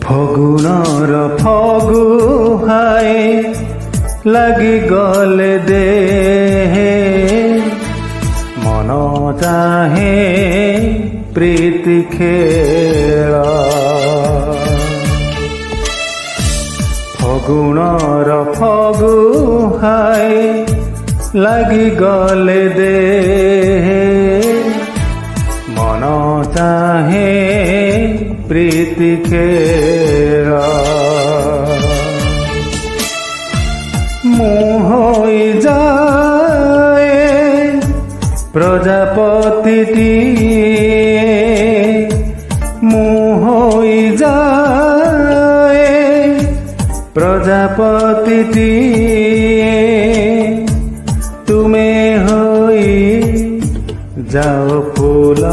ফগুণৰ ফগু high লাগি গলে দেহে মন চাহে প্ৰীতি খেল ফগুণৰ ফগু হাই লাগি গলে দেহে মন চাহে প্ৰীতি খেল মোহই যায় প্ৰজাপতিটিয়ে মোহই যায় প্রজাপতিটিয়ে তুমি হই যাও ফুল